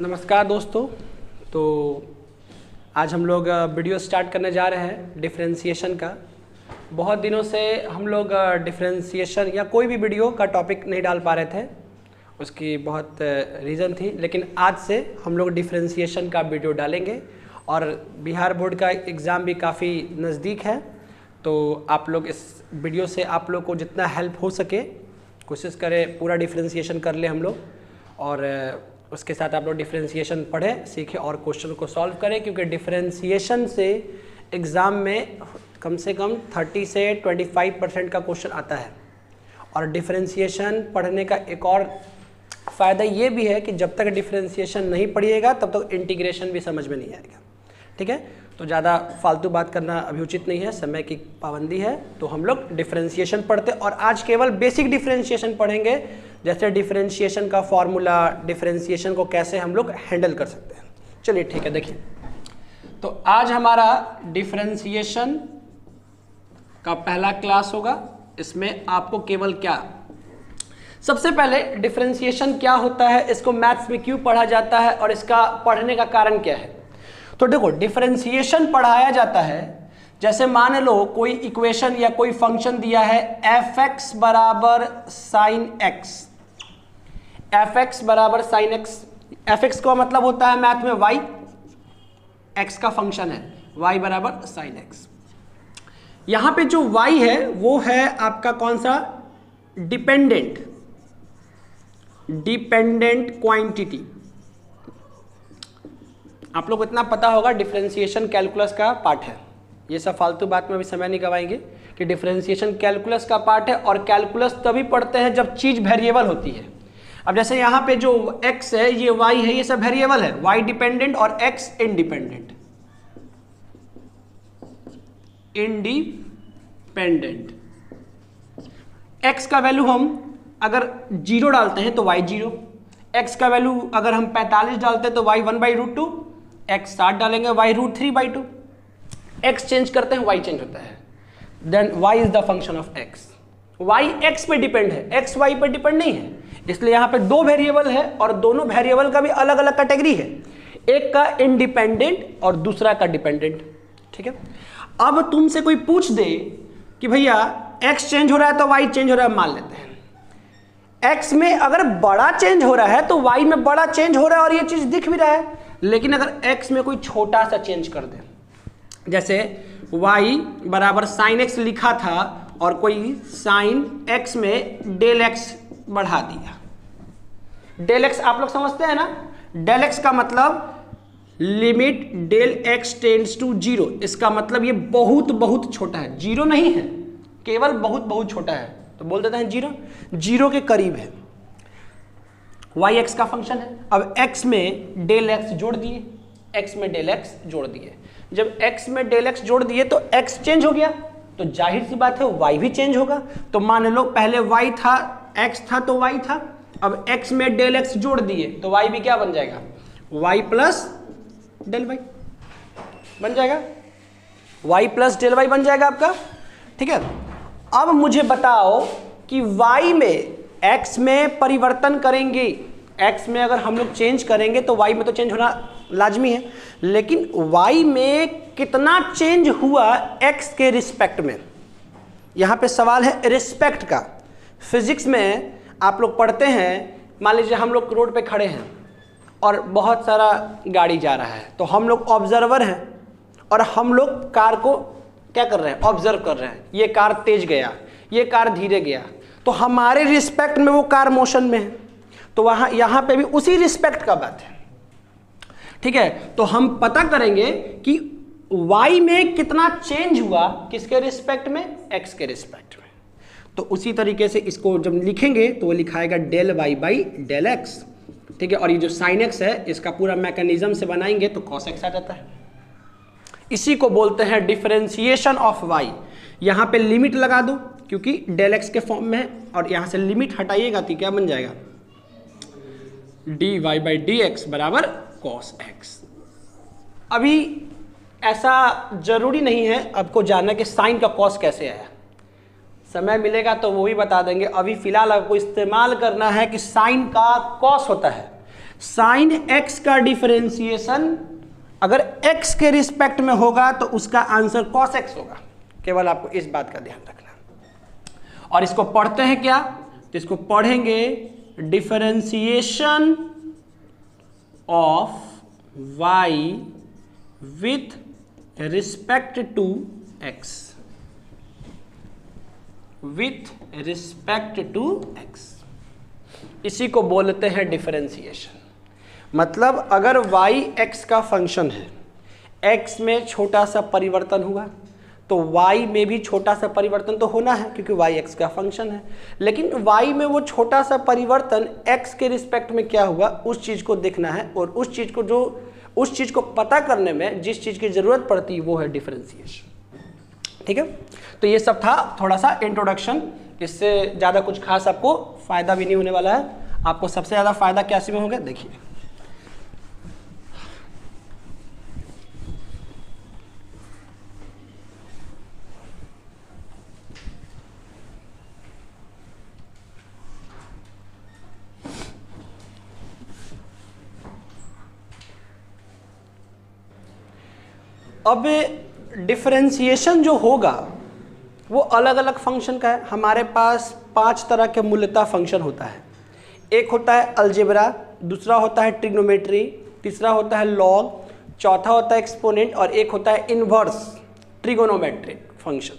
नमस्कार दोस्तों। तो आज हम लोग वीडियो स्टार्ट करने जा रहे हैं डिफरेंशिएशन का। बहुत दिनों से हम लोग डिफरेंशिएशन या कोई भी वीडियो का टॉपिक नहीं डाल पा रहे थे, उसकी बहुत रीज़न थी, लेकिन आज से हम लोग डिफरेंशिएशन का वीडियो डालेंगे। और बिहार बोर्ड का एग्ज़ाम भी काफ़ी नज़दीक है, तो आप लोग इस वीडियो से आप लोग को जितना हेल्प हो सके कोशिश करें पूरा डिफरेंशिएशन कर ले हम लोग, और उसके साथ आप लोग डिफरेंशिएशन पढ़ें, सीखें और क्वेश्चन को सॉल्व करें, क्योंकि डिफरेंशिएशन से एग्ज़ाम में कम से कम 30 से 25% का क्वेश्चन आता है। और डिफरेंशिएशन पढ़ने का एक और फ़ायदा ये भी है कि जब तक डिफरेंशिएशन नहीं पढ़िएगा तब तक इंटीग्रेशन भी समझ में नहीं आएगा। ठीक है, तो ज़्यादा फालतू बात करना अभी उचित नहीं है, समय की पाबंदी है। तो हम लोग डिफरेंशिएशन पढ़ते और आज केवल बेसिक डिफरेंशिएशन पढ़ेंगे, जैसे डिफरेंशिएशन का फॉर्मूला, डिफरेंशिएशन को कैसे हम लोग हैंडल कर सकते हैं। चलिए ठीक है, देखिए तो आज हमारा डिफरेंशिएशन का पहला क्लास होगा। इसमें आपको केवल क्या, सबसे पहले डिफरेंशिएशन क्या होता है, इसको मैथ्स में क्यों पढ़ा जाता है और इसका पढ़ने का कारण क्या है। तो देखो, डिफरेंशिएशन पढ़ाया जाता है, जैसे मान लो कोई इक्वेशन या कोई फंक्शन दिया है f(x) बराबर साइन x, f(x) बराबर साइन x। f(x) का मतलब होता है मैथ में y, x का फंक्शन है, y बराबर साइन x। यहां पे जो y है वो है आपका कौन सा, डिपेंडेंट क्वांटिटी। आप लोग को इतना पता होगा, डिफरेंशिएशन कैलकुलस का पार्ट है। ये सब फालतू बात में अभी समय नहीं गवाएंगे कि डिफरेंशिएशन कैलकुलस का पार्ट है, और कैलकुलस तभी पढ़ते हैं जब चीज वेरिएबल होती है। अब जैसे यहाँ पे जो x है, ये y है, ये सब वेरिएबल है, y डिपेंडेंट और x इंडिपेंडेंट। x का वैल्यू हम अगर 0 डालते हैं तो y 0, x का वैल्यू अगर हम 45 डालते हैं तो y 1/√2, x 60 डालेंगे y √3/2। x चेंज करते हैं y चेंज होता है, then y is the function of x। y x पे डिपेंड है, x y पे डिपेंड नहीं है, इसलिए यहाँ पे दो वेरिएबल है और दोनों वेरिएबल का भी अलग अलग कैटेगरी है, एक का इंडिपेंडेंट और दूसरा का डिपेंडेंट। ठीक है, अब तुमसे कोई पूछ दे कि भैया x चेंज हो रहा है तो y चेंज हो रहा है, मान लेते हैं x में अगर बड़ा चेंज हो रहा है तो y में बड़ा चेंज हो रहा है और ये चीज दिख भी रहा है। लेकिन अगर x में कोई छोटा सा चेंज कर दे, जैसे y बराबर साइन x लिखा था और कोई साइन x में डेल x बढ़ा दिया। डेल x आप लोग समझते हैं ना, डेल x का मतलब limit del x tends to 0। इसका मतलब ये बहुत बहुत छोटा है, 0 नहीं है, केवल बहुत बहुत छोटा है, तो बोल देते हैं 0 के करीब है। y x का फंक्शन है, अब x में डेल x जोड़ दिए, x में डेल x जोड़ दिए। जब x में डेल x जोड़ दिए तो x चेंज हो गया, तो जाहिर सी बात है y भी चेंज होगा। तो मान लो पहले y था, x था तो y था, अब x में डेल x जोड़ दिए तो y भी क्या बन जाएगा, y प्लस डेल y बन जाएगा, y प्लस डेल y बन जाएगा आपका। ठीक है, अब मुझे बताओ कि y में x में परिवर्तन करेंगे, x में अगर हम लोग चेंज करेंगे तो y में तो चेंज होना लाजमी है, लेकिन y में कितना चेंज हुआ x के रिस्पेक्ट में। यहाँ पे सवाल है रिस्पेक्ट का। फिजिक्स में आप लोग पढ़ते हैं, मान लीजिए हम लोग रोड पे खड़े हैं और बहुत सारा गाड़ी जा रहा है, तो हम लोग ऑब्जर्वर हैं और हम लोग कार को क्या कर रहे हैं, ऑब्जर्व कर रहे हैं। ये कार तेज गया, ये कार धीरे गया, तो हमारे रिस्पेक्ट में वो कार मोशन में है, तो वहाँ यहाँ पे भी उसी रिस्पेक्ट का बात है। ठीक है, तो हम पता करेंगे कि y में कितना चेंज हुआ, किसके रिस्पेक्ट में, x के रिस्पेक्ट में। तो उसी तरीके से इसको जब लिखेंगे तो वो लिखाएगा del y by del x। ठीक है, और ये जो साइन x है इसका पूरा मैकेनिज्म से बनाएंगे तो cos x आ जाता है। इसी को बोलते हैं डिफरेंशिएशन ऑफ y। यहाँ पे लिमिट लगा दो क्योंकि डेल x के फॉर्म में है, और यहाँ से लिमिट हटाइएगा तो क्या बन जाएगा, dy बाई डी एक्स बराबर cos x। अभी ऐसा जरूरी नहीं है आपको जानना कि साइन का cos कैसे आया, समय मिलेगा तो वो भी बता देंगे। अभी फिलहाल आपको इस्तेमाल करना है कि साइन का कॉस होता है। साइन एक्स का डिफरेंशिएशन अगर एक्स के रिस्पेक्ट में होगा तो उसका आंसर कॉस एक्स होगा। केवल आपको इस बात का ध्यान रखना। और इसको पढ़ते हैं क्या, तो इसको पढ़ेंगे differentiation of y with respect to x, with respect to x, इसी को बोलते हैं डिफरेंशिएशन। मतलब अगर y x का फंक्शन है, x में छोटा सा परिवर्तन हुआ तो y में भी छोटा सा परिवर्तन तो होना है क्योंकि y x का फंक्शन है, लेकिन y में वो छोटा सा परिवर्तन x के रिस्पेक्ट में क्या हुआ उस चीज़ को देखना है। और उस चीज़ को पता करने में जिस चीज़ की ज़रूरत पड़ती है वो है डिफरेंशिएशन। ठीक है, तो ये सब था थोड़ा सा इंट्रोडक्शन, इससे ज़्यादा कुछ खास आपको फ़ायदा भी नहीं होने वाला है। आपको सबसे ज़्यादा फ़ायदा क्या में होगा, देखिए अब डिफरेंशिएशन जो होगा वो अलग अलग फंक्शन का है। हमारे पास 5 तरह के मूलतः फंक्शन होता है। एक होता है अलजेब्रा, दूसरा होता है ट्रिग्नोमेट्री, तीसरा होता है लॉग, चौथा होता है एक्सपोनेंट और एक होता है इन्वर्स ट्रिगोनोमेट्रिक फंक्शन।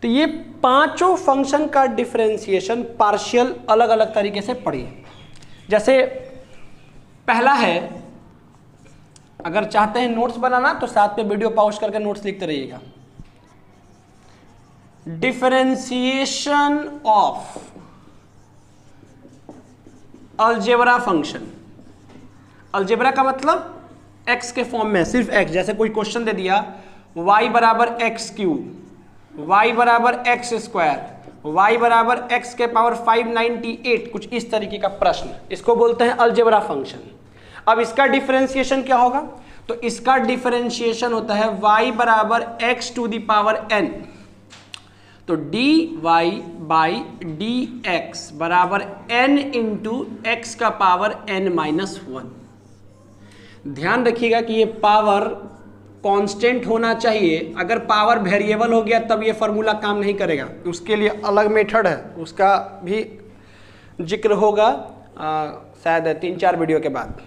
तो ये पांचों फंक्शन का डिफरेंशिएशन पार्शियल अलग अलग तरीके से पढ़िए। जैसे पहला है, अगर चाहते हैं नोट्स बनाना तो साथ में वीडियो पॉज करके नोट्स लिखते रहिएगा। Differentiation of algebra function. Algebra का मतलब x के फॉर्म में, सिर्फ x। जैसे कोई क्वेश्चन दे दिया y बराबर एक्स क्यूब, y बराबर एक्स स्क्वायर, y बराबर x के पावर 598, कुछ इस तरीके का प्रश्न, इसको बोलते हैं अलजेब्रा फंक्शन। अब इसका डिफरेंशिएशन क्या होगा, तो इसका डिफरेंशिएशन होता है y बराबर x to the power n। तो dy बाई dx बराबर n इंटू एक्स का पावर n माइनस 1। ध्यान रखिएगा कि ये पावर कांस्टेंट होना चाहिए। अगर पावर वेरिएबल हो गया तब ये फॉर्मूला काम नहीं करेगा, उसके लिए अलग मेथड है, उसका भी जिक्र होगा शायद 3-4 वीडियो के बाद।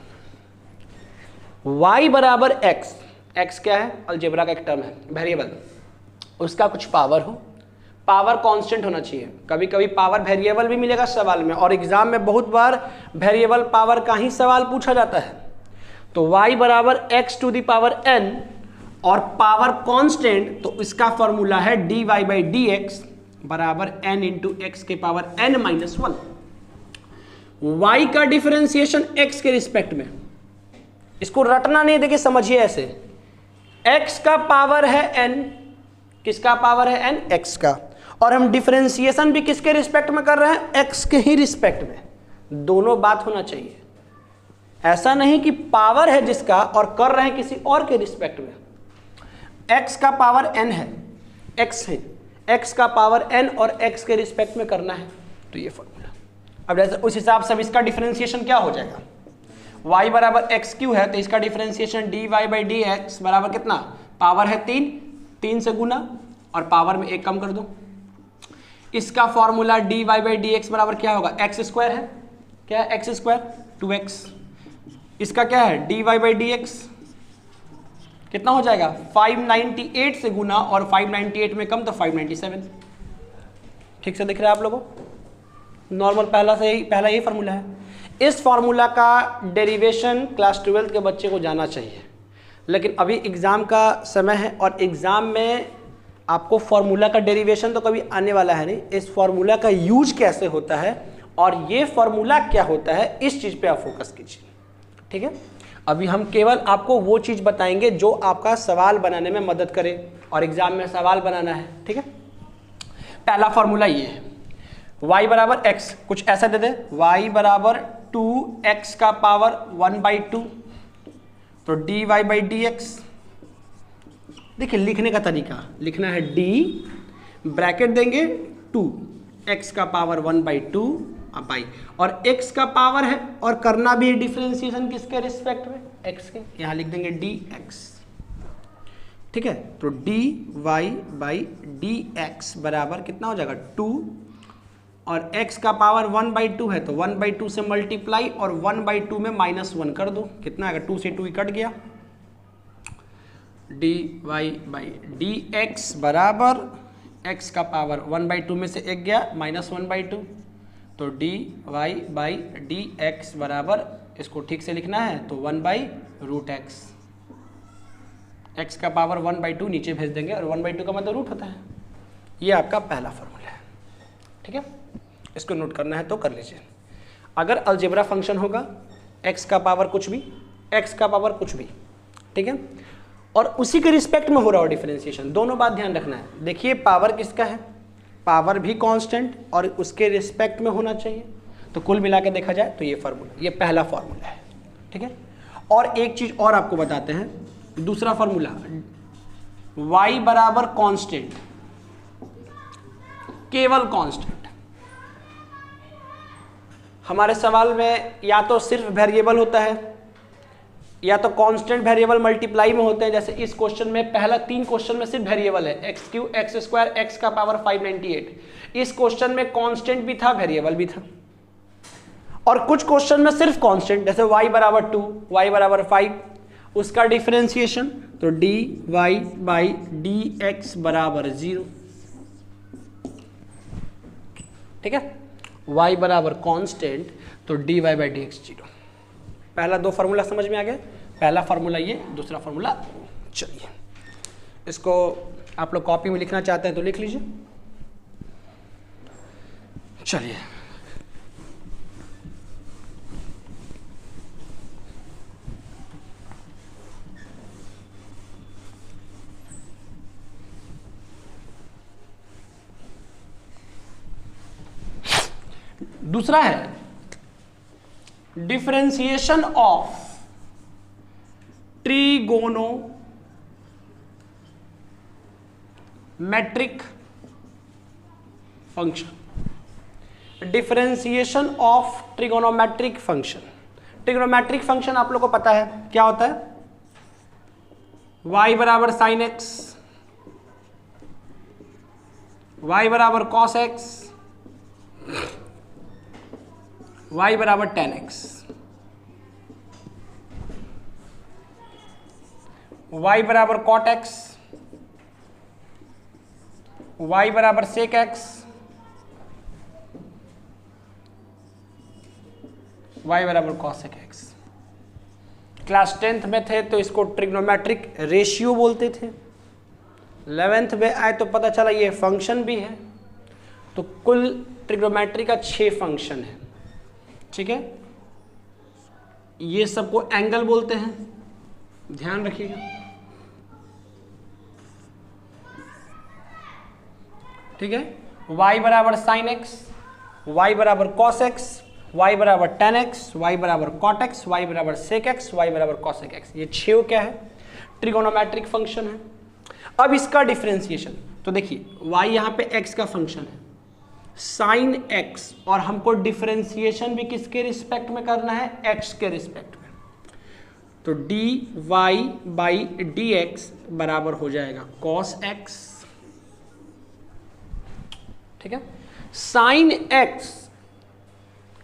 y बराबर x क्या है, अलजेब्रा का एक टर्म है, वेरिएबल, उसका कुछ पावर हो, पावर कांस्टेंट होना चाहिए। कभी कभी पावर वेरिएबल भी मिलेगा सवाल में, और एग्जाम में बहुत बार वेरिएबल पावर का ही सवाल पूछा जाता है। तो y बराबर x to the power n और पावर कांस्टेंट, तो इसका फॉर्मूला है dy बाई dx बराबर n इंटू एक्स के पावर n माइनस 1। y का डिफरेंशिएशन x के रिस्पेक्ट में, इसको रटना नहीं, देखिए समझिए ऐसे, x का पावर है n, किसका पावर है n, x का, और हम डिफरेंशिएशन भी किसके रिस्पेक्ट में कर रहे हैं, x के ही रिस्पेक्ट में। दोनों बात होना चाहिए, ऐसा नहीं कि पावर है जिसका और कर रहे हैं किसी और के रिस्पेक्ट में। x का पावर n है, x है, x का पावर n और x के रिस्पेक्ट में करना है, तो ये फॉर्मूला। अब जैसे उस हिसाब से इसका डिफरेंशिएशन क्या हो जाएगा, y बराबर एक्स क्यू है तो इसका differentiation dy by d x बराबर कितना, पावर है 3 से गुना और पावर में 1 कम कर दो। इसका formula dy by d x बराबर क्या होगा, एक्स स्क्वायर है, क्या है एक्स स्क्वायर 2x। इसका क्या है dy बाई डी एक्स कितना हो जाएगा, 598 से गुना और 598 में कम तो 597। ठीक से दिख रहा है आप लोगों, नॉर्मल पहला यही फार्मूला है। इस फार्मूला का डेरिवेशन क्लास 12 के बच्चे को जाना चाहिए, लेकिन अभी एग्ज़ाम का समय है और एग्ज़ाम में आपको फार्मूला का डेरिवेशन तो कभी आने वाला है नहीं। इस फार्मूला का यूज कैसे होता है और ये फार्मूला क्या होता है, इस चीज़ पे आप फोकस कीजिए। ठीक है, अभी हम केवल आपको वो चीज़ बताएंगे जो आपका सवाल बनाने में मदद करे और एग्ज़ाम में सवाल बनाना है। ठीक है, पहला फार्मूला ये है, y बराबर x, कुछ ऐसा दे दे, y बराबर 2x का पावर 1/2, तो dy बाई डी एक्स। देखिए लिखने का तरीका, लिखना है d ब्रैकेट देंगे 2x का पावर 1/2 बाई, और x का पावर है और करना भी डिफरेंशिएशन किसके रिस्पेक्ट में, x के, यहाँ लिख देंगे dx, ठीक है। तो dy बाई dx बराबर कितना हो जाएगा 2, और x का पावर 1/2 है तो 1/2 से मल्टीप्लाई और 1/2 में -1 कर दो, कितना आएगा, 2 से 2 ही कट गया, dy बाई dx बराबर x का पावर 1/2 में से 1 गया -1/2, तो dy बाई dx बराबर, इसको ठीक से लिखना है तो 1/√x, x का पावर 1/2 नीचे भेज देंगे और 1/2 का मतलब रूट होता है। ये आपका पहला फॉर्मूला है, ठीक है, इसको नोट करना है तो कर लीजिए। अगर अलजेब्रा फंक्शन होगा x का पावर कुछ भी, x का पावर कुछ भी, ठीक है, और उसी के रिस्पेक्ट में हो रहा हो डिफरेंशिएशन, दोनों बात ध्यान रखना है। देखिए पावर किसका है, पावर भी कांस्टेंट और उसके रिस्पेक्ट में होना चाहिए, तो कुल मिला के देखा जाए तो ये फार्मूला, ये पहला फार्मूला है, ठीक है। और एक चीज और आपको बताते हैं, दूसरा फार्मूला y बराबर कांस्टेंट, केवल कांस्टेंट। हमारे सवाल में या तो सिर्फ वेरिएबल होता है या तो कांस्टेंट वेरिएबल मल्टीप्लाई में होते हैं, जैसे इस क्वेश्चन में पहला 3 क्वेश्चन में सिर्फ वेरिएबल है, x3 x² x का पावर 598। इस क्वेश्चन में कांस्टेंट भी था वेरिएबल भी था, और कुछ क्वेश्चन में सिर्फ कांस्टेंट, जैसे y बराबर 2 y बराबर 5, उसका डिफरेंशिएशन तो dy बाई dx बराबर 0, ठीक है, y बराबर कांस्टेंट तो dy बाई dx 0। पहला 2 फार्मूला समझ में आ गया, पहला फार्मूला ये, दूसरा फार्मूला, चलिए इसको आप लोग कॉपी में लिखना चाहते हैं तो लिख लीजिए। चलिए दूसरा है differentiation of trigonometric function. Differentiation of trigonometric function, trigonometric function आप लोग को पता है क्या होता है, y बराबर साइन एक्स, y बराबर कॉस एक्स, y बराबर tan x, y बराबर cot x, y बराबर sec x, y बराबर cosec x। क्लास 10th में थे तो इसको ट्रिग्नोमेट्रिक रेशियो बोलते थे, 11th में आए तो पता चला ये फंक्शन भी है, तो कुल ट्रिग्नोमेट्री का 6 फंक्शन है, ठीक है। ये सबको एंगल बोलते हैं, ध्यान रखिएगा, ठीक है। y बराबर साइन एक्स, y बराबर कॉस एक्स, y बराबर tan x, y बराबर cot x, y बराबर sec x, y बराबर cosec x। ये 6 क्या है, ट्रिगोनोमेट्रिक फंक्शन है। अब इसका डिफरेंशिएशन तो देखिए y यहाँ पे x का फंक्शन है, साइन x, और हमको डिफरेंशिएशन भी किसके रिस्पेक्ट में करना है, x के रिस्पेक्ट में, तो dy बाई dx बराबर हो जाएगा cos x, ठीक है। साइन x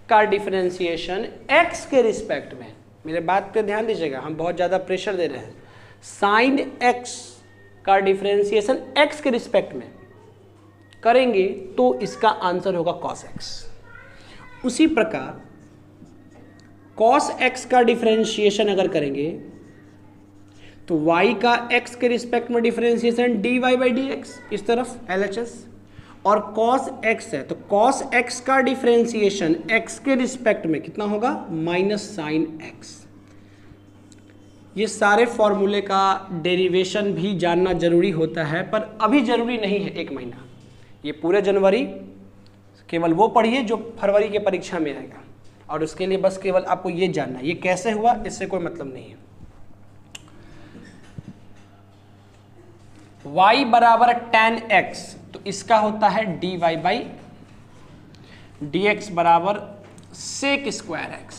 का डिफरेंशिएशन x के रिस्पेक्ट में, मेरे बात पे ध्यान दीजिएगा, हम बहुत ज़्यादा प्रेशर दे रहे हैं, साइन x का डिफरेंशिएशन x के रिस्पेक्ट में करेंगे तो इसका आंसर होगा cos x। उसी प्रकार cos x का डिफरेंशिएशन अगर करेंगे तो y का x के रिस्पेक्ट में डिफरेंशिएशन dy बाई dx, इस तरफ LHS, और cos x है तो cos x का डिफरेंशिएशन x के रिस्पेक्ट में कितना होगा, माइनस साइन x। ये सारे फॉर्मूले का डेरिवेशन भी जानना जरूरी होता है, पर अभी जरूरी नहीं है 1 महीना, ये पूरे जनवरी केवल वो पढ़िए जो फरवरी के परीक्षा में आएगा, और उसके लिए बस केवल आपको ये जानना है ये कैसे हुआ, इससे कोई मतलब नहीं है। y बराबर tan x, तो इसका होता है dy बाई dx बराबर सेक स्क्वायर एक्स।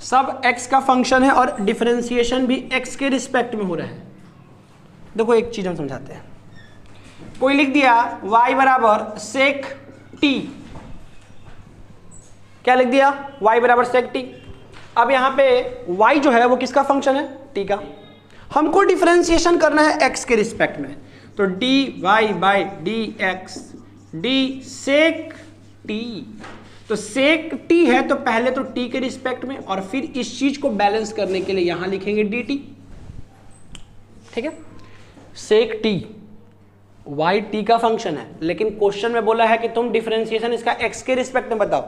सब x का फंक्शन है और डिफरेंशिएशन भी x के रिस्पेक्ट में हो रहा है। देखो एक चीज हम समझाते हैं। कोई लिख दिया y बराबर सेक t, क्या लिख दिया y बराबर सेक t। अब यहाँ पे y जो है वो किसका फंक्शन है, t का। हमको डिफरेंशिएशन करना है x के रिस्पेक्ट में, तो dy by dx d sec t। तो सेक t है तो पहले तो t के रिस्पेक्ट में, और फिर इस चीज को बैलेंस करने के लिए यहां लिखेंगे dt। ठीक है, सेक t y t का फंक्शन है, लेकिन क्वेश्चन में बोला है कि तुम डिफरेंशिएशन इसका x के रिस्पेक्ट में बताओ,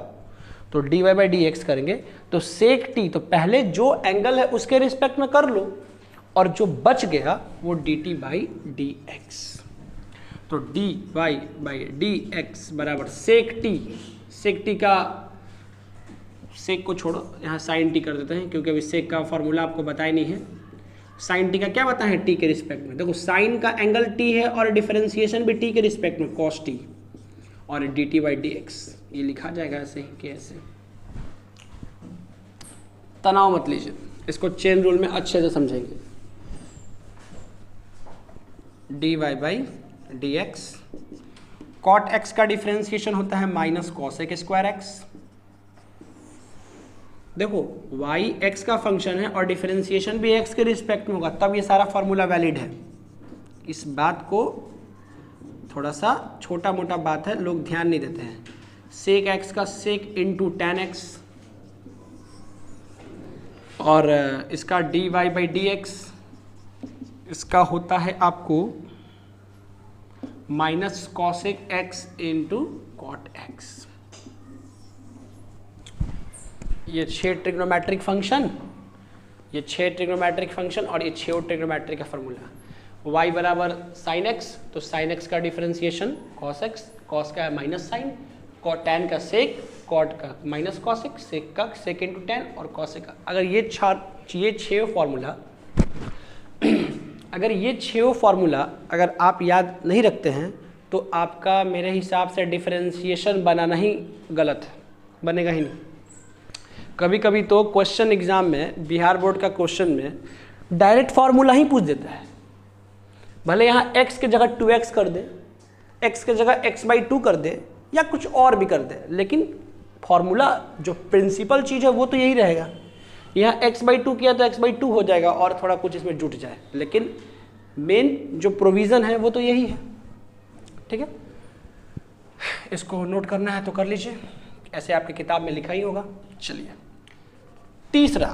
तो dy बाई dx करेंगे। तो सेक t तो पहले जो एंगल है उसके रिस्पेक्ट में कर लो, और जो बच गया वो dt बाई dx। तो dy बाई dx बराबर सेक t। सेक t का, सेक को छोड़ो, यहाँ साइन t कर देते हैं, क्योंकि अभी सेक का फॉर्मूला आपको बताया नहीं है। साइन t का क्या बताया है t के रिस्पेक्ट में। देखो साइन का एंगल t है और डिफरेंशिएशन भी t के रिस्पेक्ट में cos t, और dt बाई dx ये लिखा जाएगा ऐसे ही कि ऐसे। तनाव मत लीजिए, इसको चेन रूल में अच्छे से समझेंगे। dy by dx, cot x का डिफरेंशिएशन होता है माइनस कॉसेक स्क्वायर एक्स। देखो y x का फंक्शन है और डिफरेंशिएशन भी x के रिस्पेक्ट में होगा, तब ये सारा फॉर्मूला वैलिड है। इस बात को थोड़ा सा छोटा मोटा बात है, लोग ध्यान नहीं देते हैं। सेक x का सेक इंटू टेन एक्स, और इसका dy बाई dx इसका होता है आपको minus cosec x into cot x. ये 6 ट्रिग्नोमेट्रिक फंक्शन, ये 6 ट्रिग्नोमेट्रिक फंक्शन और ये 6 ट्रिग्नोमेट्रिक का फॉर्मूला। y बराबर साइन एक्स, तो साइन एक्स का डिफरेंशिएशन कॉस एक्स, कॉस का है माइनस साइन, टेन का सेक, कॉट का माइनस कॉसेक, सेक का सेक इंटू टेन, और कॉसेक का। अगर ये 6 फॉर्मूला अगर ये 6 फॉर्मूला अगर आप याद नहीं रखते हैं तो आपका मेरे हिसाब से डिफरेंशिएशन बनाना ही गलत है, बनेगा ही नहीं। कभी कभी तो क्वेश्चन एग्जाम में, बिहार बोर्ड का क्वेश्चन में डायरेक्ट फार्मूला ही पूछ देता है। भले यहाँ x की जगह 2x कर दे, x की जगह x बाई 2 कर दे, या कुछ और भी कर दे, लेकिन फार्मूला जो प्रिंसिपल चीज़ है वो तो यही रहेगा। यहाँ x बाई 2 किया तो x बाई 2 हो जाएगा, और थोड़ा कुछ इसमें जुट जाए, लेकिन मेन जो प्रोविज़न है वो तो यही है। ठीक है, इसको नोट करना है तो कर लीजिए, ऐसे आपकी किताब में लिखा ही होगा। चलिए तीसरा,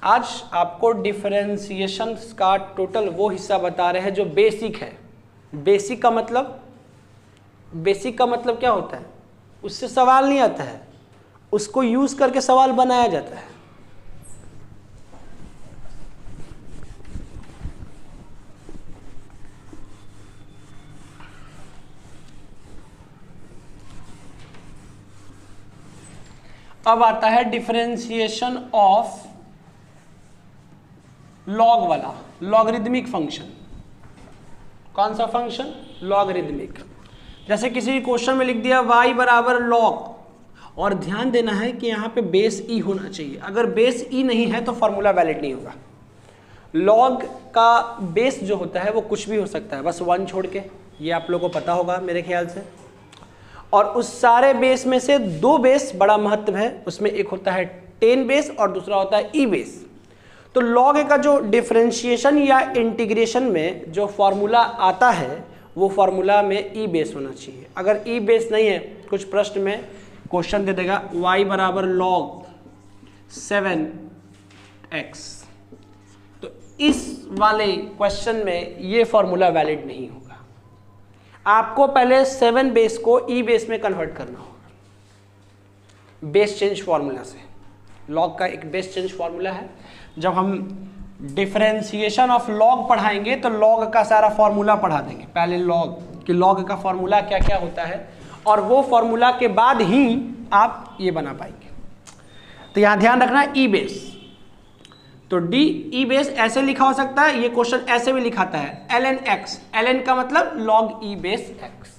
आज आपको डिफरेंशिएशन का टोटल वो हिस्सा बता रहे हैं जो बेसिक है। बेसिक का मतलब, बेसिक का मतलब क्या होता है, उससे सवाल नहीं आता है, उसको यूज करके सवाल बनाया जाता है। अब आता है डिफरेंशिएशन ऑफ लॉग वाला, लॉगरिदमिक फंक्शन। कौन सा फंक्शन, लॉगरिदमिक। जैसे किसी क्वेश्चन में लिख दिया y बराबर लॉग, और ध्यान देना है कि यहाँ पे बेस ई होना चाहिए। अगर बेस ई नहीं है तो फॉर्मूला वैलिड नहीं होगा। लॉग का बेस जो होता है वो कुछ भी हो सकता है, बस 1 छोड़ के, ये आप लोगों को पता होगा मेरे ख्याल से। और उस सारे बेस में से 2 बेस बड़ा महत्व है, उसमें एक होता है 10 बेस और दूसरा होता है ई बेस। तो लॉग का जो डिफरेंशिएशन या इंटीग्रेशन में जो फॉर्मूला आता है वो फॉर्मूला में ई बेस होना चाहिए। अगर ई बेस नहीं है, कुछ प्रश्न में क्वेश्चन दे देगा y बराबर लॉग 7x, तो इस वाले क्वेश्चन में ये फॉर्मूला वैलिड नहीं होगा। आपको पहले 7 बेस को ई बेस में कन्वर्ट करना होगा बेस चेंज फॉर्मूला से। लॉग का एक बेस चेंज फॉर्मूला है। जब हम डिफरेंशिएशन ऑफ लॉग पढ़ाएंगे तो लॉग का सारा फॉर्मूला पढ़ा देंगे, पहले लॉग कि लॉग का फॉर्मूला क्या क्या होता है, और वो फॉर्मूला के बाद ही आप ये बना पाएंगे। तो यहाँ ध्यान रखना है ई बेस, तो डी ई बेस ऐसे लिखा हो सकता है, ये क्वेश्चन ऐसे भी लिखाता है ln x, ln का मतलब log e बेस x।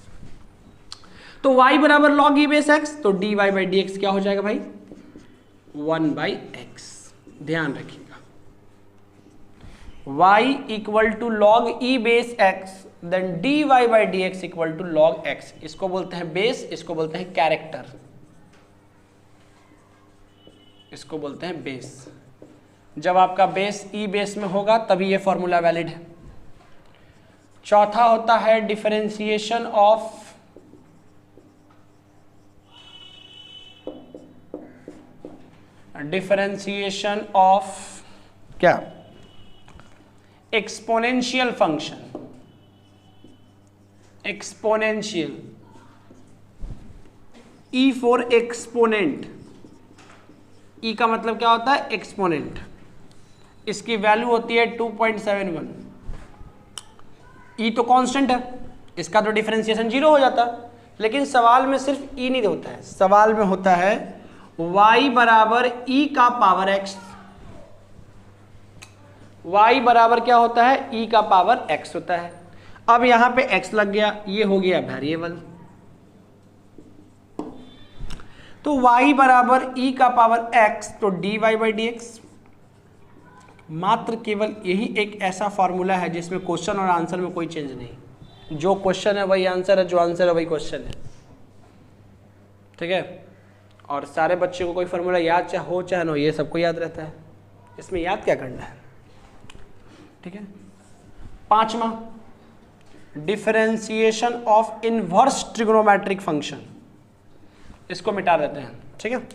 तो y बराबर log e बेस x, तो dy बाई डी एक्स क्या हो जाएगा भाई 1/x। ध्यान रखिएगा y equal to log e base x, then dy by d x equal to log x। इसको बोलते हैं बेस, इसको बोलते हैं कैरेक्टर, इसको बोलते हैं बेस। जब आपका बेस ई बेस में होगा तभी ये फॉर्मूला वैलिड है। चौथा होता है डिफरेंशिएशन ऑफ क्या exponential function. Exponential, E for exponent, E का मतलब क्या होता है एक्सपोनेंट। इसकी वैल्यू होती है 2.71। ई तो कांस्टेंट है, इसका तो डिफरेंशिएशन 0 हो जाता, लेकिन सवाल में सिर्फ ई नहीं होता है, सवाल में होता है y बराबर e का पावर x। y बराबर क्या होता है e का पावर x होता है। अब यहां पे x लग गया, ये हो गया वेरिएबल, तो y बराबर e का पावर x, तो dy बाई डी एक्स। मात्र केवल यही एक ऐसा फॉर्मूला है जिसमें क्वेश्चन और आंसर में कोई चेंज नहीं, जो क्वेश्चन है वही आंसर है, जो आंसर है वही क्वेश्चन है। ठीक है, और सारे बच्चों को कोई फॉर्मूला याद चाहे हो चाहे ना हो, ये सबको याद रहता है, इसमें याद क्या करना है। ठीक है, पांचवा differentiation of inverse trigonometric function, इसको मिटा देते हैं। ठीक है,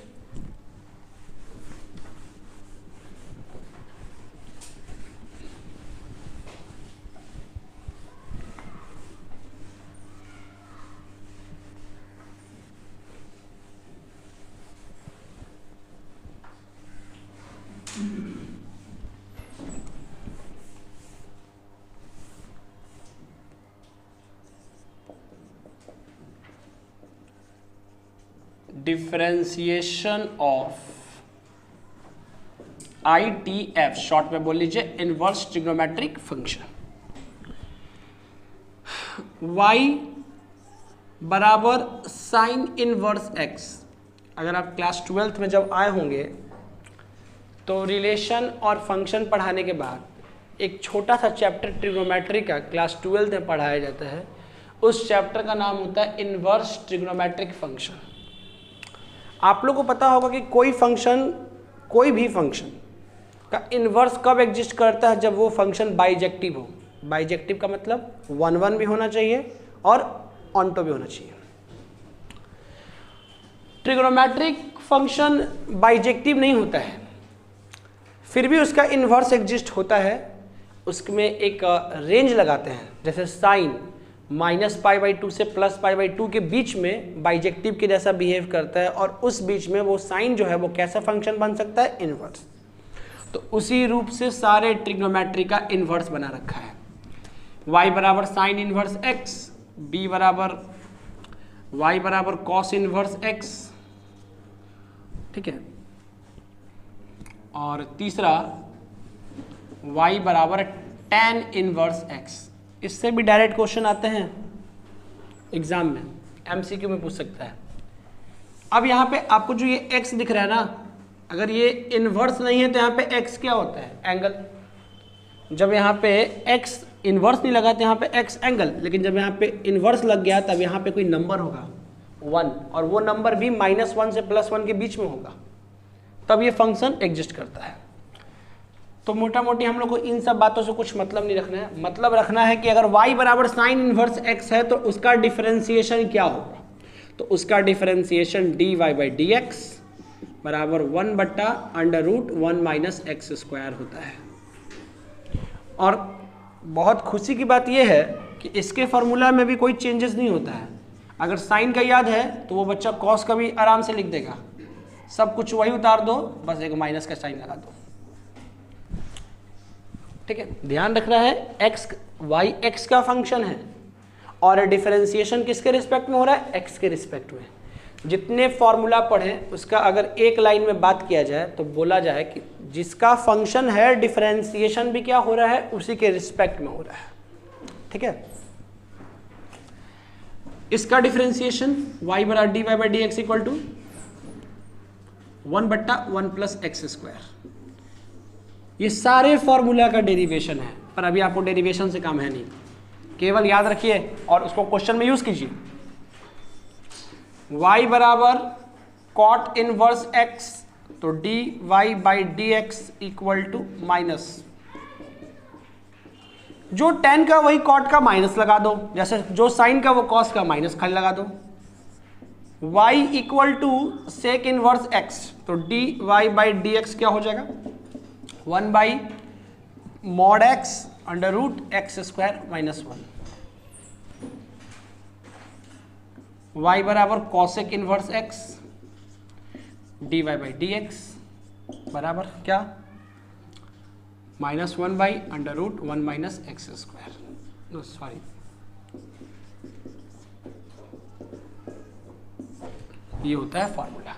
डिफरेंशिएशन ऑफ ITF, शॉर्ट में बोल लीजिए इनवर्स ट्रिग्नोमेट्रिक फंक्शन। y बराबर साइन इनवर्स x। अगर आप क्लास 12th में जब आए होंगे तो रिलेशन और फंक्शन पढ़ाने के बाद एक छोटा सा चैप्टर ट्रिग्नोमेट्री का क्लास 12th में पढ़ाया जाता है, उस चैप्टर का नाम होता है इनवर्स ट्रिग्नोमेट्रिक फंक्शन। आप लोग को पता होगा कि कोई फंक्शन, कोई भी फंक्शन का इन्वर्स कब एग्जिस्ट करता है, जब वो फंक्शन बाइजेक्टिव हो। बाइजेक्टिव का मतलब 1 भी होना चाहिए और ऑनटो भी होना चाहिए। ट्रिग्नोमेट्रिक फंक्शन बाइजेक्टिव नहीं होता है, फिर भी उसका इन्वर्स एग्जिस्ट होता है। उसमें एक रेंज लगाते हैं, जैसे साइन -π/2 से +π/2 के बीच में बाइजेक्टिव के जैसा बिहेव करता है, और उस बीच में वो साइन जो है वो कैसा फंक्शन बन सकता है, इनवर्स। तो उसी रूप से सारे ट्रिग्नोमेट्री का इनवर्स बना रखा है। y बराबर साइन इनवर्स x, b बराबर y बराबर कॉस इनवर्स x। ठीक है, और तीसरा y बराबर tan इनवर्स x। इससे भी डायरेक्ट क्वेश्चन आते हैं एग्जाम में, MCQ में पूछ सकता है। अब यहाँ पे आपको जो ये x दिख रहा है ना, अगर ये इन्वर्स नहीं है तो यहाँ पे x क्या होता है, एंगल। जब यहाँ पे x इन्वर्स नहीं लगा तो यहाँ पे x एंगल, लेकिन जब यहाँ पे इन्वर्स लग गया तब यहाँ पे कोई नंबर होगा 1, और वो नंबर भी -1 से +1 के बीच में होगा, तब ये फंक्शन एग्जिस्ट करता है। तो मोटा मोटी हम लोग को इन सब बातों से कुछ मतलब नहीं रखना है, मतलब रखना है कि अगर y बराबर साइन इनवर्स x है तो उसका डिफरेंशिएशन क्या होगा। तो उसका डिफरेंशिएशन dy/dx बराबर 1/√1 - x² होता है। और बहुत खुशी की बात यह है कि इसके फॉर्मूला में भी कोई चेंजेस नहीं होता है। अगर साइन का याद है तो वो बच्चा कॉस का भी आराम से लिख देगा, सब कुछ वही उतार दो, बस एक माइनस का साइन लगा दो। ठीक है, ध्यान रखना है y x का फंक्शन है और डिफरेंशिएशन किसके रिस्पेक्ट में हो रहा है, x के रिस्पेक्ट में। जितने फॉर्मूला पढ़े उसका अगर एक लाइन में बात किया जाए तो बोला जाए कि जिसका फंक्शन है डिफरेंशिएशन भी क्या हो रहा है, उसी के रिस्पेक्ट में हो रहा है। ठीक है, इसका डिफरेंशिएशन y बराबर dy by d x equal to 1/1 plus x square. ये सारे फॉर्मूला का डेरिवेशन है, पर अभी आपको डेरिवेशन से काम है नहीं, केवल याद रखिए और उसको क्वेश्चन में यूज कीजिए। y बराबर कॉट इनवर्स x, तो dy by d x equal to minus, जो tan का वही cot का माइनस लगा दो, जैसे जो sin का वो cos का माइनस खाली लगा दो। y equal to sec inverse x, तो dy बाई डी एक्स क्या हो जाएगा 1 by mod x under root x square minus 1। y बराबर cosec inverse x dy by d x बराबर क्या -1 by under root 1 minus x square. Sorry, ये होता है फॉर्मूला।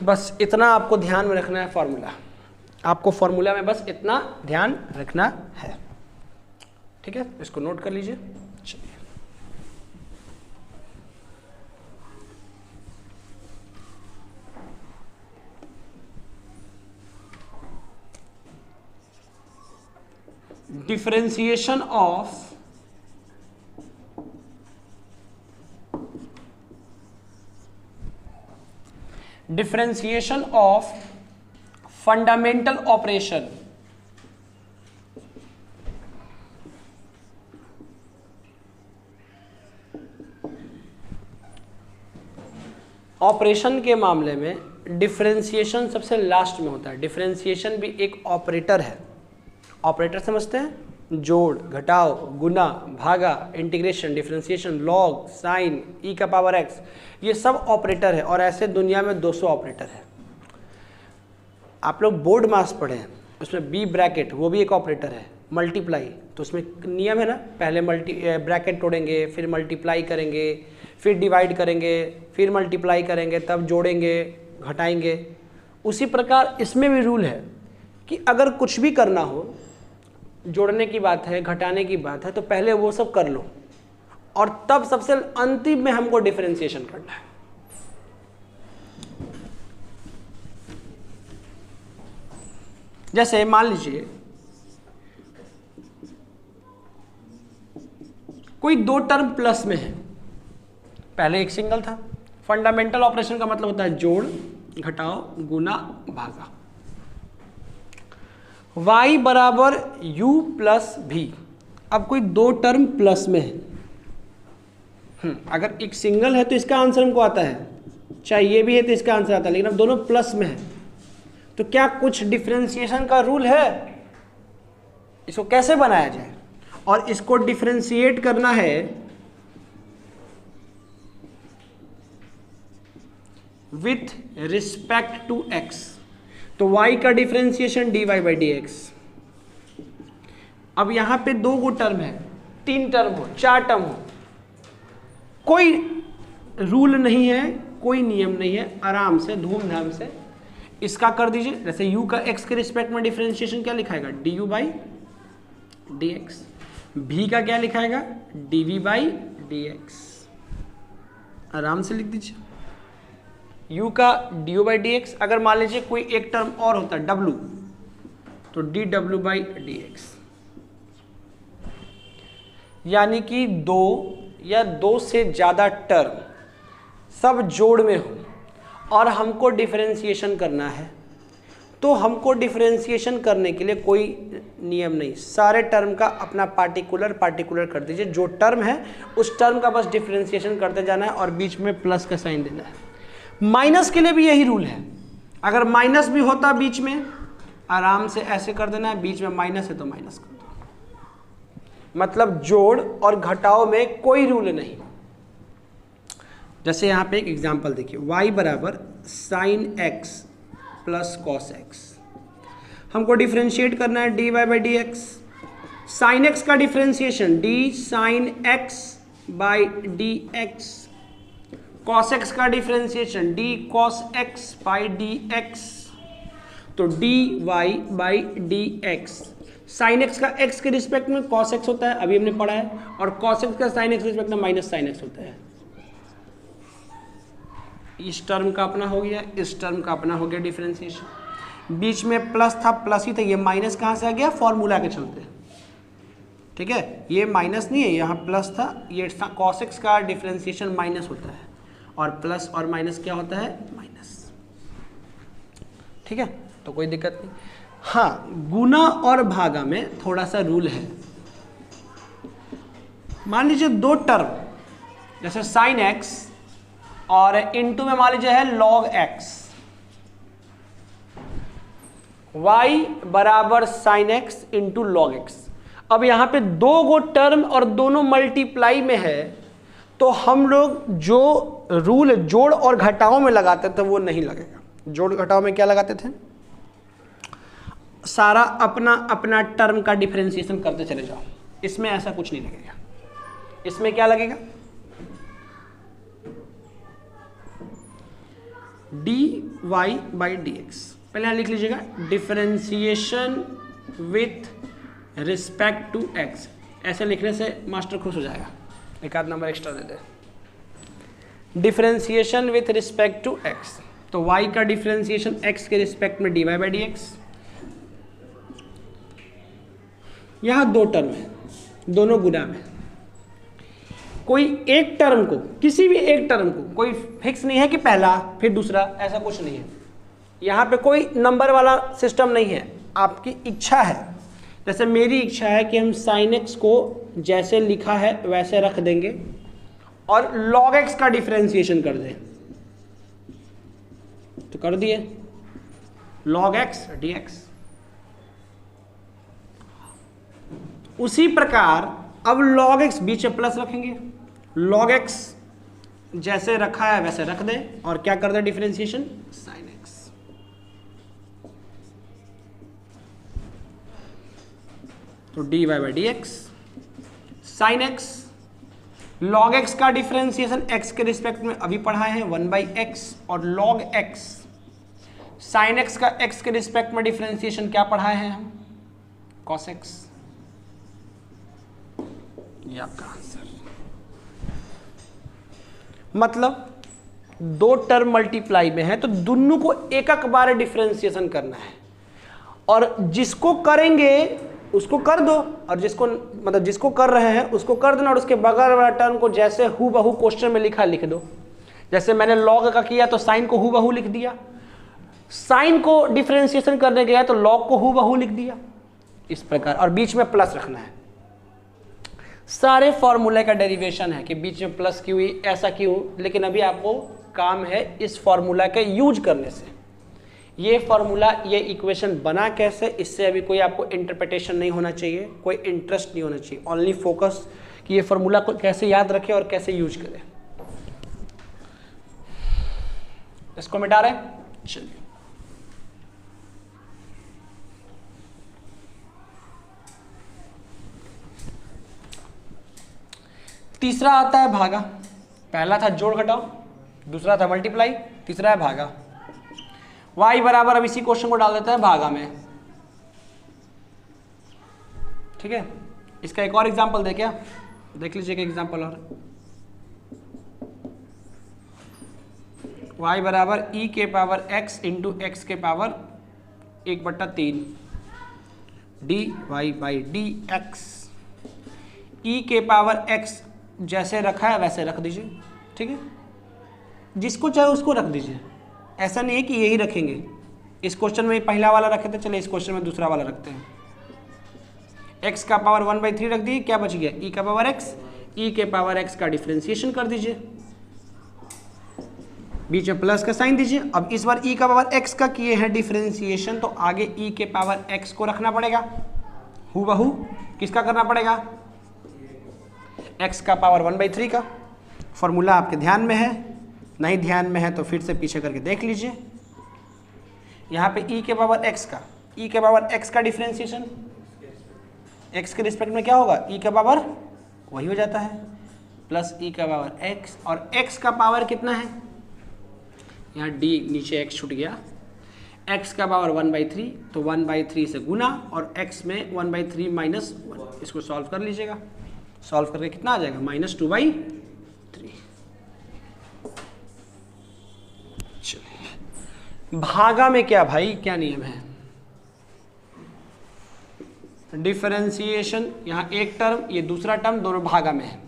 बस इतना आपको ध्यान में रखना है, फॉर्मूला आपको फॉर्मूला में बस इतना ध्यान रखना है, ठीक है, इसको नोट कर लीजिए। चलिए differentiation of fundamental operation operation के मामले में डिफरेंशिएशन सबसे लास्ट में होता है। डिफरेंशिएशन भी एक ऑपरेटर है। ऑपरेटर समझते हैं? जोड़, घटाव, गुना, भागा, इंटीग्रेशन, डिफरेंशिएशन, लॉग, साइन, ई का पावर एक्स, ये सब ऑपरेटर है और ऐसे दुनिया में 200 ऑपरेटर है। आप लोग बोर्ड मास पढ़े हैं, उसमें बी ब्रैकेट वो भी एक ऑपरेटर है। मल्टीप्लाई तो उसमें नियम है ना, पहले ब्रैकेट तोड़ेंगे, फिर मल्टीप्लाई करेंगे, फिर डिवाइड करेंगे, फिर मल्टीप्लाई करेंगे, तब जोड़ेंगे, घटाएंगे। उसी प्रकार इसमें भी रूल है कि अगर कुछ भी करना हो, जोड़ने की बात है, घटाने की बात है, तो पहले वो सब कर लो और तब सबसे अंतिम में हमको डिफरेंशिएशन करना है। जैसे मान लीजिए कोई दो टर्म प्लस में है, पहले एक सिंगल था। फंडामेंटल ऑपरेशन का मतलब होता है जोड़, घटाओ, गुना, भागा। y बराबर u प्लस भी। अब कोई दो टर्म प्लस में है, अगर एक सिंगल है तो इसका आंसर हमको आता है, चाहे ये भी है तो इसका आंसर आता है, लेकिन अब दोनों प्लस में है तो क्या कुछ डिफरेंशिएशन का रूल है? इसको कैसे बनाया जाए? और इसको डिफरेंशिएट करना है विथ रिस्पेक्ट टू x, तो y का differentiation dy by d x. अब यहां पे दो गो टर्म है, तीन टर्म हो, चार टर्म हो, कोई रूल नहीं है, कोई नियम नहीं है, आराम से धूमधाम से इसका कर दीजिए। जैसे u का x के रिस्पेक्ट में डिफरेंशिएशन क्या लिखाएगा? du by d x. v का क्या लिखाएगा? dv by d x. आराम से लिख दीजिए। u का du बाई डी एक्स, अगर मान लीजिए कोई एक टर्म और होता है w, तो dw बाई डी एक्स। यानी कि दो या दो से ज़्यादा टर्म सब जोड़ में हो और हमको डिफरेंशिएशन करना है, तो हमको डिफरेंशिएशन करने के लिए कोई नियम नहीं, सारे टर्म का अपना पार्टिकुलर कर दीजिए। जो टर्म है उस टर्म का बस डिफरेंशिएशन करते जाना है और बीच में प्लस का साइन देना है। माइनस के लिए भी यही रूल है, अगर माइनस भी होता बीच में, आराम से ऐसे कर देना है, बीच में माइनस है तो माइनस कर दो। मतलब जोड़ और घटाव में कोई रूल नहीं। जैसे यहाँ पे एक एग्जांपल देखिए, y बराबर sine x plus cos x, हमको डिफरेंशिएट करना है dy by d x. Sine x का differentiation d sine x by d x, cos x का differentiation d cos x by d x, तो dy by d x. Sine x का x के respect में cos x होता है, अभी हमने पढ़ा है, और कॉस एक्स का साइन एक्स के रिस्पेक्ट में माइनस साइन एक्स होता है। इस टर्म का अपना हो गया, इस टर्म का अपना हो गया डिफरेंशिएशन। बीच में प्लस था, प्लस ही था, ये माइनस कहाँ से आ गया? फॉर्मूला के चलते। ठीक है, ये माइनस नहीं है, यहाँ प्लस था, ये कॉस एक्स का डिफरेंशिएशन माइनस होता है, और प्लस और माइनस क्या होता है? माइनस। ठीक है, तो कोई दिक्कत नहीं। हाँ, गुना और भागा में थोड़ा सा रूल है। मान लीजिए दो टर्म, जैसे साइन एक्स और इनटू में मान लीजिए है लॉग एक्स, y बराबर sine x into log x. अब यहाँ पे दो गो टर्म और दोनों मल्टीप्लाई में है, तो हम लोग जो रूल जोड़ और घटाओं में लगाते थे वो नहीं लगेगा। जोड़ घटाओं में क्या लगाते थे? सारा अपना अपना टर्म का डिफरेंशिएशन करते चले जाओ। इसमें ऐसा कुछ नहीं लगेगा। इसमें क्या लगेगा? dy by dx। पहले यहाँ लिख लीजिएगा differentiation with respect to x। ऐसे लिखने से मास्टर खुश हो जाएगा, एक आध नंबर एक्स्ट्रा दे दे। Differentiation with respect to x, तो y का डिफरेंशिएशन x के रिस्पेक्ट में dy बाई dx। यहाँ दो टर्म है, दोनों गुना में। कोई एक टर्म को, किसी भी एक टर्म को, कोई फिक्स नहीं है कि पहला फिर दूसरा, ऐसा कुछ नहीं है। यहाँ पे कोई नंबर वाला सिस्टम नहीं है, आपकी इच्छा है। जैसे मेरी इच्छा है कि हम साइन एक्स को जैसे लिखा है वैसे रख देंगे और लॉग एक्स का डिफरेंशिएशन कर दें, तो कर दिए लॉग एक्स dx। उसी प्रकार अब log x बीच में प्लस रखेंगे, log x जैसे रखा है वैसे रख दें और क्या कर दें? Differentiation sin x। तो dy by dx sin x, log x का डिफरेंशिएशन x के रिस्पेक्ट में अभी पढ़ा है 1/x, और log x sin x का x के रिस्पेक्ट में डिफरेंशिएशन क्या पढ़ाए हैं हम? cos x। ये आपका आंसर। मतलब दो टर्म मल्टीप्लाई में है तो दोनों को एक एक बार डिफरेंशिएशन करना है, और जिसको करेंगे उसको कर दो, और जिसको मतलब जिसको कर रहे हैं उसको कर देना, और उसके बगल वाला टर्म को जैसे हु बहू क्वेश्चन में लिखा लिख दो। जैसे मैंने लॉग का किया तो साइन को हु बहू लिख दिया, साइन को डिफरेंशिएशन करने गया तो लॉग को हु बहू लिख दिया, इस प्रकार। और बीच में प्लस रखना है। सारे फॉर्मूले का डेरिवेशन है कि बीच में प्लस क्यों, ऐसा क्यों, लेकिन अभी आपको काम है इस फॉर्मूला के यूज करने से। ये फॉर्मूला, ये इक्वेशन बना कैसे, इससे अभी कोई आपको इंटरप्रिटेशन नहीं होना चाहिए, कोई इंटरेस्ट नहीं होना चाहिए। ओनली फोकस कि ये फॉर्मूला को कैसे याद रखें और कैसे यूज करें। इसको मिटा रहे हैं, चलिए। तीसरा आता है भागा। पहला था जोड़ घटाओ, दूसरा था मल्टीप्लाई, तीसरा है भागा। y बराबर, अब इसी क्वेश्चन को डाल देते हैं भागा में। ठीक है, इसका एक और एग्जांपल दे क्या, देख लीजिए एक एग्जांपल और। y बराबर e के पावर x इंटू एक्स के power 1/3 dy by dx। e के पावर x जैसे रखा है वैसे रख दीजिए। ठीक है, जिसको चाहे उसको रख दीजिए, ऐसा नहीं है कि यही रखेंगे। इस क्वेश्चन में पहला वाला रखे थे, चले इस क्वेश्चन में दूसरा वाला रखते हैं। x का पावर 1/3 रख दिए, क्या बच गया? e का पावर x, e के पावर x का डिफरेंशिएशन कर दीजिए, बीच में प्लस का साइन दीजिए। अब इस बार e का पावर x का किए हैं डिफरेंशिएशन, तो आगे e के पावर x को रखना पड़ेगा, हूबहू किसका करना पड़ेगा? x का पावर 1/3 का। फॉर्मूला आपके ध्यान में है, नहीं ध्यान में है तो फिर से पीछे करके देख लीजिए। यहाँ पे e के पावर x का, e के पावर x का डिफरेंशिएशन x के रिस्पेक्ट में क्या होगा? e का पावर वही हो जाता है प्लस e का पावर x, और x का पावर कितना है? यहाँ d नीचे x छूट गया, x का पावर 1/3, तो 1/3 से गुना और x में 1/3 माइनस 1, इसको सॉल्व कर लीजिएगा। सॉल्व करके कितना आ जाएगा? -2/3। चलिए भागा में क्या भाई, क्या नियम है? डिफरेंशिएशन, यहाँ एक टर्म ये दूसरा टर्म दोनों भागा में है,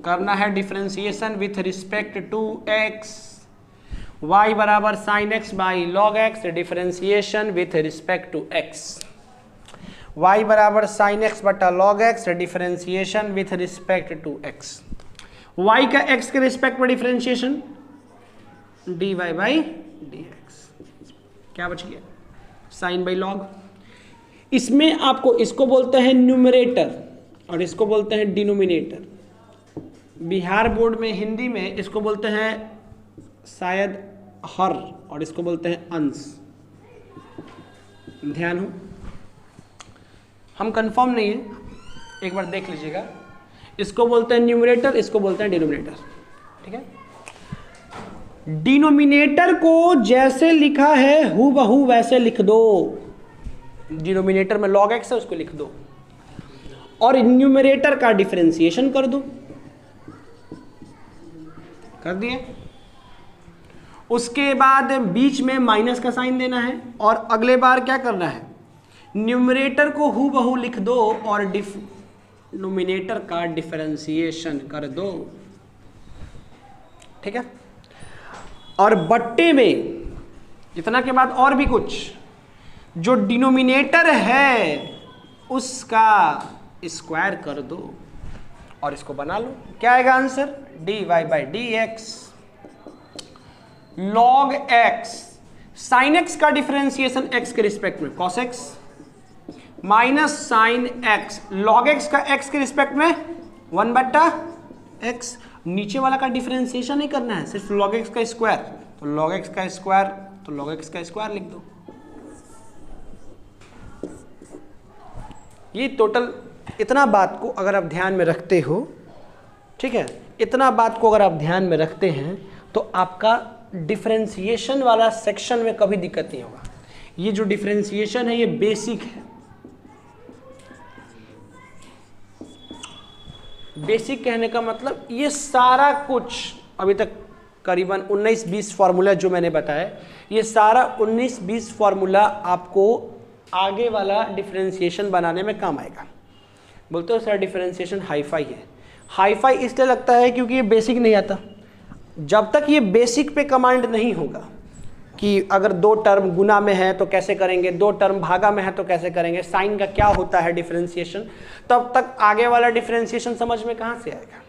करना है differentiation with respect to x, y बराबर sine x by log x, differentiation with respect to x, y बराबर साइन x बटा log x, differentiation with respect to x, y का x के रिस्पेक्ट में डिफरेंशिएशन dy बाई dx, क्या बच गया? Sine by log. इसमें आपको इसको बोलते हैं न्यूमरेटर और इसको बोलते हैं डिनोमिनेटर। बिहार बोर्ड में हिंदी में इसको बोलते हैं शायद हर और इसको बोलते हैं अंश। ध्यान हो, हम कंफर्म नहीं है, एक बार देख लीजिएगा। इसको बोलते हैं न्यूमरेटर, इसको बोलते हैं डिनोमिनेटर। ठीक है, डिनोमिनेटर को जैसे लिखा है हूबहू वैसे लिख दो। डिनोमिनेटर में log x है, उसको लिख दो और न्यूमरेटर का डिफरेंशिएशन कर दो। कर दिए। उसके बाद बीच में माइनस का साइन देना है और अगले बार क्या करना है? न्यूमरेटर को हूबहू लिख दो और डिनोमिनेटर का डिफरेंशिएशन कर दो। ठीक है, और बट्टे में इतना के बाद और भी कुछ, जो डिनोमिनेटर है उसका स्क्वायर कर दो और इसको बना लो। क्या आएगा answer? dy by dx log x, sine x का डिफरेंशिएशन x के रिस्पेक्ट में cos x minus sine x, log x का x के रिस्पेक्ट में 1/x। नीचे वाला का डिफरेंशिएशन नहीं करना है, सिर्फ log x का स्क्वायर, तो log x का स्क्वायर, तो log x का स्क्वायर लिख दो। ये टोटल इतना बात को अगर आप ध्यान में रखते हो, ठीक है, इतना बात को अगर आप ध्यान में रखते हैं तो आपका डिफरेंशिएशन वाला सेक्शन में कभी दिक्कत नहीं होगा। ये जो डिफरेंशिएशन है ये बेसिक है। बेसिक कहने का मतलब ये सारा कुछ अभी तक करीबन 19-20 फार्मूला जो मैंने बताया, ये सारा 19-20 फार्मूला आपको आगे वाला डिफरेंशिएशन बनाने में काम आएगा। बोलते हो सर डिफरेंशिएशन हाईफाई है। हाईफाई इसलिए लगता है क्योंकि ये बेसिक नहीं आता। जब तक ये बेसिक पे कमांड नहीं होगा कि अगर दो टर्म गुना में है तो कैसे करेंगे, दो टर्म भागा में है तो कैसे करेंगे, साइन का क्या होता है डिफरेंशिएशन, तब तक आगे वाला डिफरेंशिएशन समझ में कहाँ से आएगा।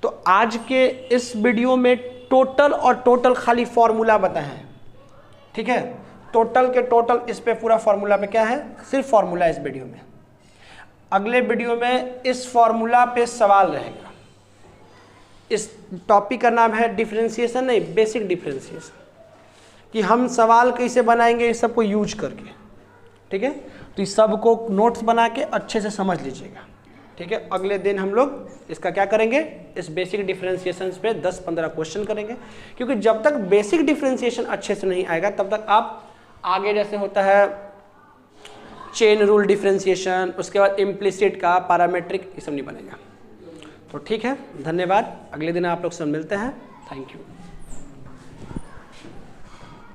तो आज के इस वीडियो में टोटल और टोटल खाली फॉर्मूला बताए हैं। ठीक है, टोटल के टोटल इस पे पूरा फॉर्मूला पे क्या है, सिर्फ फॉर्मूला इस वीडियो में। अगले वीडियो में इस फॉर्मूला पे सवाल रहेगा। इस टॉपिक का नाम है डिफरेंशिएशन नहीं, बेसिक डिफरेंशिएशन, कि हम सवाल कैसे बनाएंगे इस सबको यूज करके। ठीक है, तो इस सब को नोट्स बना के अच्छे से समझ लीजिएगा। ठीक है, अगले दिन हम लोग इसका क्या करेंगे, इस बेसिक डिफरेंशिएशन पे 10-15 क्वेश्चन करेंगे, क्योंकि जब तक बेसिक डिफरेंशिएशन अच्छे से नहीं आएगा तब तक आप आगे जैसे होता है चेन रूल डिफरेंशिएशन, उसके बाद इम्प्लिसिट का, पैरामीट्रिक, ये सब नहीं बनेगा। तो ठीक है, धन्यवाद। अगले दिन आप लोग सब मिलते हैं। Thank you.